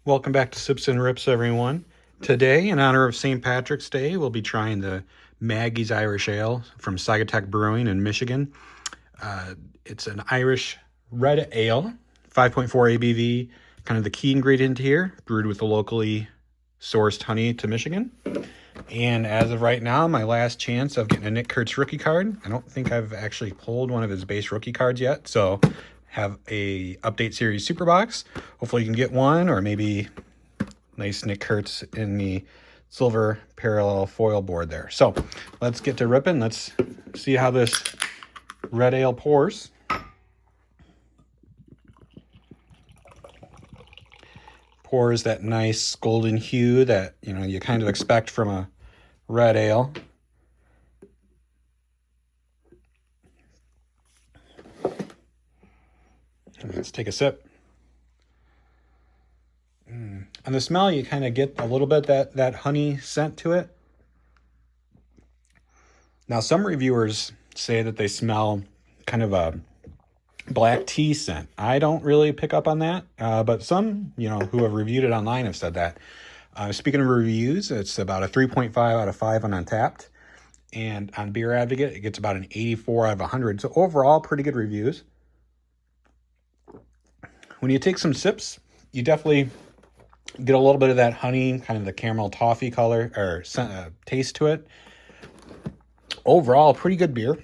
Welcome back to Sips and Rips, everyone. Today, in honor of St. Patrick's Day, we'll be trying the Maggie's Irish Ale from Saugatuck Brewing in Michigan. It's an Irish red ale, 5.4 ABV, kind of the key ingredient here, brewed with the locally sourced honey to Michigan. And as of right now, my last chance of getting a Nick Kurtz rookie card. I don't think I've actually pulled one of his base rookie cards yet, so have a update series Superbox. Hopefully you can get one, or maybe nice Nick Kurtz in the silver parallel foil board there. So let's get to ripping. Let's see how this red ale pours. Pours that nice golden hue that you kind of expect from a red ale. Let's take a sip. On the smell, you kind of get a little bit that honey scent to it. Now, some reviewers say that they smell kind of a black tea scent. I don't really pick up on that, but some, who have reviewed it online have said that. Speaking of reviews, it's about a 3.5 out of 5 on Untapped. And on Beer Advocate, it gets about an 84 out of 100. So overall, pretty good reviews. When you take some sips, you definitely get a little bit of that honey, kind of the caramel toffee color or taste to it. Overall, pretty good beer.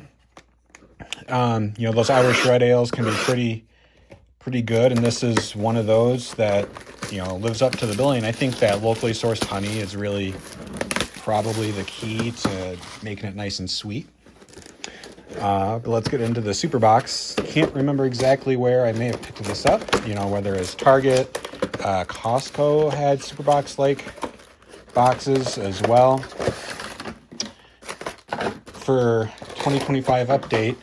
Those Irish red ales can be pretty good, and this is one of those that lives up to the billing. I think that locally sourced honey is really probably the key to making it nice and sweet. But let's get into the Superbox. Can't remember exactly where I may have picked this up. Whether it's Target, Costco had Superbox-like boxes as well. For 2025 update,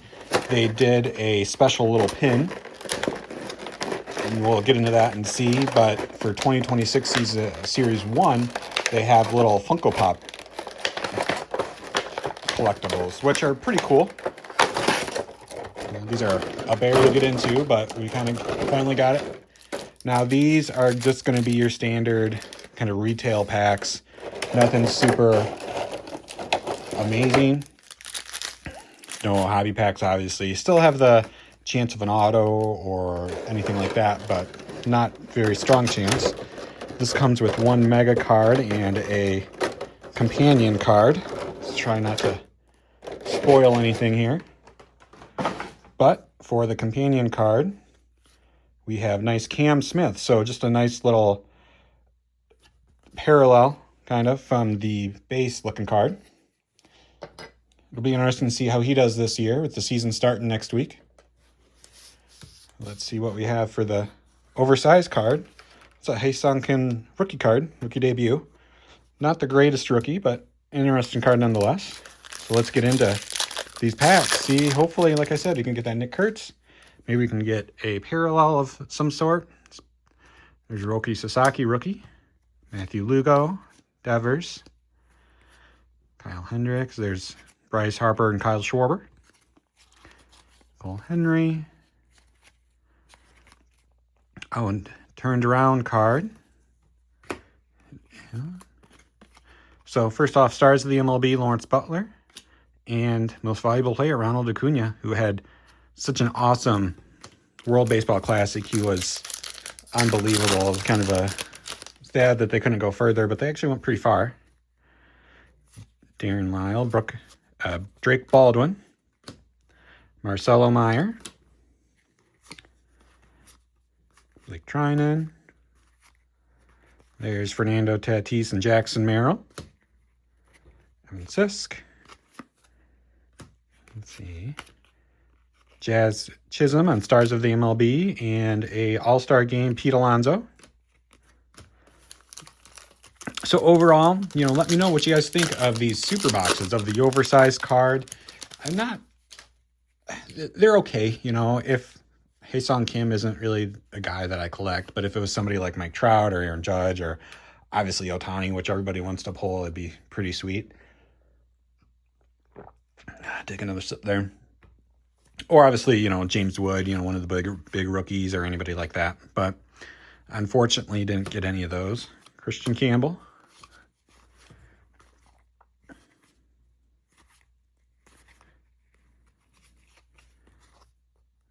they did a special little pin. And we'll get into that and see. But for 2026 Series 1, they have little Funko Pop collectibles, which are pretty cool. These are a bear to get into, but we kind of finally got it. Now, these are just going to be your standard kind of retail packs. Nothing super amazing. No hobby packs, obviously. You still have the chance of an auto or anything like that, but not very strong chance. This comes with one mega card and a companion card. Let's try not to spoil anything here. But for the companion card, we have nice Cam Smith. So just a nice little parallel, kind of, from the base looking card. It'll be interesting to see how he does this year with the season starting next week. Let's see what we have for the oversized card. It's a Ha-Seong Kim rookie card, rookie debut. Not the greatest rookie, but interesting card nonetheless. So let's get into these packs. See, hopefully, like I said, you can get that Nick Kurtz. Maybe we can get a parallel of some sort. There's Roki Sasaki, rookie. Matthew Lugo, Devers. Kyle Hendricks. There's Bryce Harper and Kyle Schwarber. Cole Henry. Oh, and turned around card. Yeah. So first off, stars of the MLB, Lawrence Butler. And most valuable player, Ronald Acuna, who had such an awesome World Baseball Classic. He was unbelievable. It was kind of a sad that they couldn't go further, but they actually went pretty far. Darren Lyle, Drake Baldwin, Marcelo Meyer, Blake Trinan. There's Fernando Tatis and Jackson Merrill. Evan Sisk. Let's see. Jazz Chisholm on Stars of the MLB, and a All-Star Game, Pete Alonso. So overall, let me know what you guys think of these super boxes, of the oversized card. They're okay, if Ha-Seong Kim isn't really a guy that I collect, but if it was somebody like Mike Trout or Aaron Judge or obviously Ohtani, which everybody wants to pull, it'd be pretty sweet. Take another sip there. Or obviously, James Wood, one of the big rookies or anybody like that. But Unfortunately, didn't get any of those. Christian Campbell.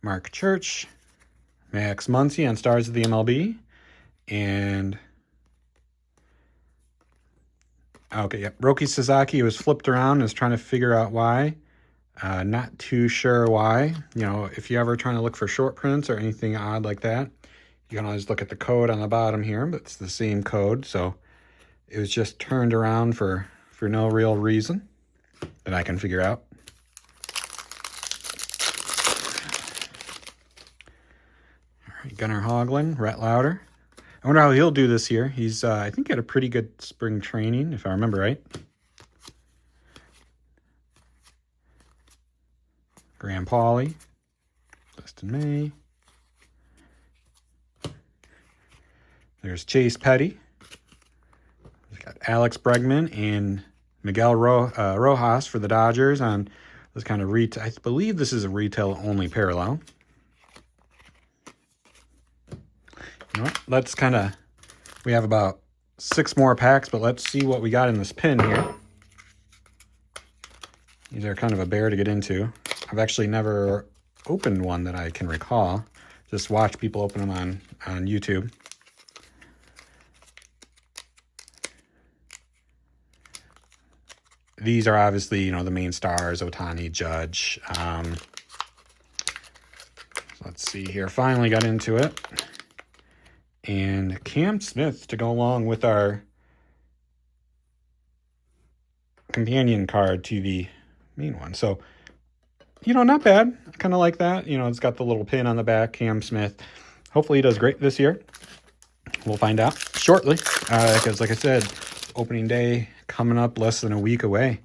Mark Church. Max Muncy on Stars of the MLB. And okay, yep. Roki Sasaki was flipped around and is trying to figure out why. Not too sure why. You know, if you're ever trying to look for short prints or anything odd like that, you can always look at the code on the bottom here, but it's the same code. So it was just turned around for no real reason that I can figure out. All right, Gunnar Hoglund, Rhett Lauder. I wonder how he'll do this year. He's, I think, had a pretty good spring training, if I remember right. Graham Pauley, Dustin May. There's Chase Petty. We've got Alex Bregman and Miguel Rojas for the Dodgers on this kind of retail. I believe this is a retail-only parallel. You know what? Let's kind of, we have about 6 more packs, but let's see what we got in this pin here. These are kind of a bear to get into. I've actually never opened one that I can recall. Just watch people open them on YouTube. These are obviously, you know, the main stars, Ohtani, Judge. Let's see here. Finally got into it. And Cam Smith to go along with our companion card to the main one. So, you know, not bad. I kind of like that. You know, it's got the little pin on the back, Cam Smith. Hopefully he does great this year. We'll find out shortly. Because like I said, opening day coming up less than a week away.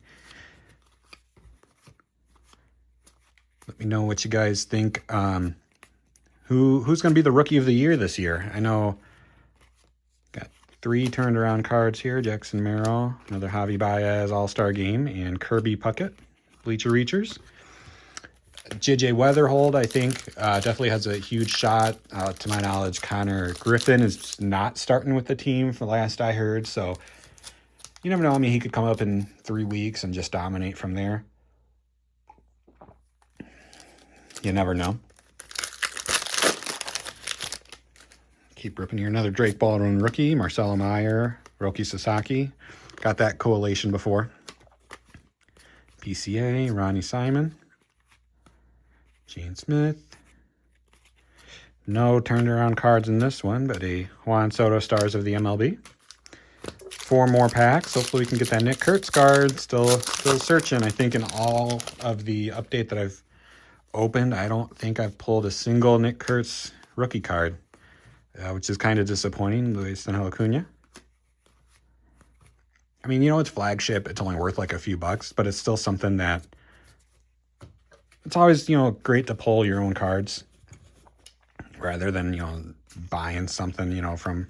Let me know what you guys think. Who's going to be the Rookie of the Year this year? I know got 3 turned around cards here. Jackson Merrill, another Javi Baez All-Star Game, and Kirby Puckett, Bleacher Reachers. JJ Weatherhold, I think, definitely has a huge shot. To my knowledge, Connor Griffin is not starting with the team from the last I heard, so you never know. I mean, he could come up in 3 weeks and just dominate from there. You never know. Keep ripping here. Another Drake Baldwin rookie, Marcelo Meyer, Roki Sasaki. Got that collation before. PCA, Ronnie Simon. Gene Smith. No turned around cards in this one, but a Juan Soto Stars of the MLB. 4 more packs. Hopefully we can get that Nick Kurtz card. Still searching. I think in all of the update that I've opened, I don't think I've pulled a single Nick Kurtz rookie card. Which is kind of disappointing. Luis Angel Acuna. I mean, you know, it's flagship. It's only worth like a few bucks, but it's still something that it's always, you know, great to pull your own cards rather than, you know, buying something, you know, from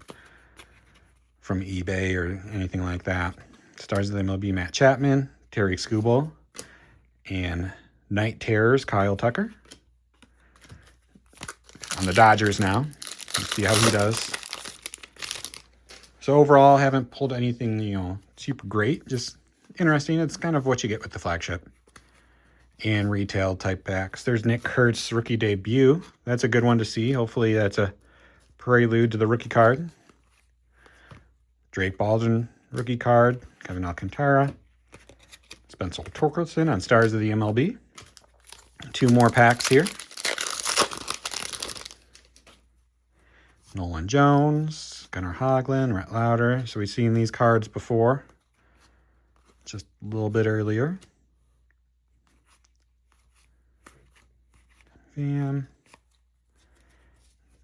eBay or anything like that. Stars of the MLB, Matt Chapman, Terry Skubal, and Night Terrors, Kyle Tucker. On the Dodgers now. Let's see how he does. So overall, haven't pulled anything, you know, super great. Just interesting. It's kind of what you get with the flagship and retail type packs. There's Nick Kurtz rookie debut. That's a good one to see. Hopefully that's a prelude to the rookie card. Drake Baldwin rookie card. Kevin Alcantara. Spencer Torkelson on Stars of the MLB. 2 more packs here. Nolan Jones, Gunnar Hoglund, Rhett Lauder. So we've seen these cards before, just a little bit earlier. Van.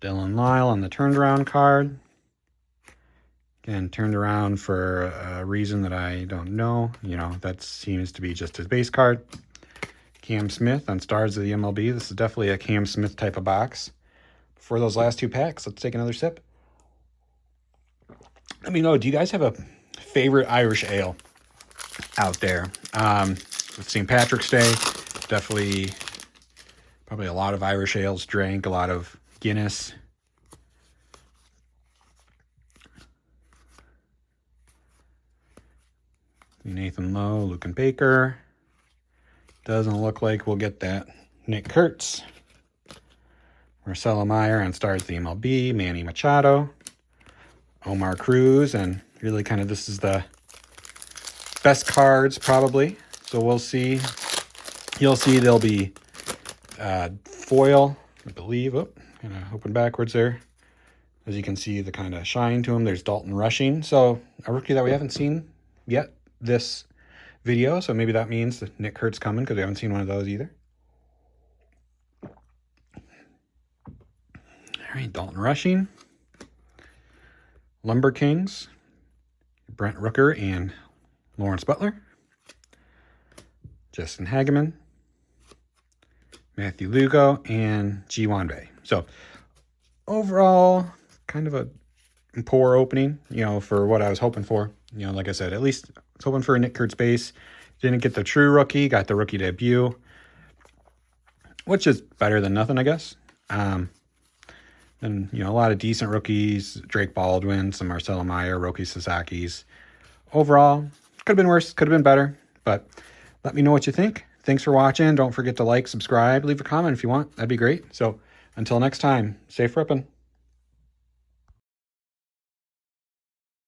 Dylan Lyle on the turned around card. Again, turned around for a reason that I don't know. You know, that seems to be just his base card. Cam Smith on Stars of the MLB. This is definitely a Cam Smith type of box. For those last 2 packs, let's take another sip. Let me know, do you guys have a favorite Irish ale out there? With St. Patrick's Day, definitely probably a lot of Irish ales drank, a lot of Guinness. Nathan Lowe, Luke and Baker. Doesn't look like we'll get that. Nick Kurtz. Marcelo Meyer on Stars the MLB. Manny Machado. Omar Cruz. And really kind of this is the best cards probably. So we'll see. You'll see there'll be foil, I believe. Oh, kind of open backwards there. As you can see, the kind of shine to him. There's Dalton Rushing. So a rookie that we haven't seen yet this video. So maybe that means that Nick Kurtz coming because we haven't seen one of those either. All right, Dalton Rushing. Lumber Kings. Brent Rooker and Lawrence Butler. Justin Hageman. Matthew Lugo and G. Wanbei. So overall, kind of a poor opening, you know, for what I was hoping for. You know, like I said, at least I was hoping for a Nick Kurtz base. Didn't get the true rookie, got the rookie debut, which is better than nothing, I guess. And, you know, a lot of decent rookies, Drake Baldwin, some Marcelo Meyer, Roki Sasaki's. Overall, could have been worse, could have been better, but let me know what you think. Thanks for watching. Don't forget to like, subscribe, leave a comment if you want. That'd be great. So until next time, safe ripping.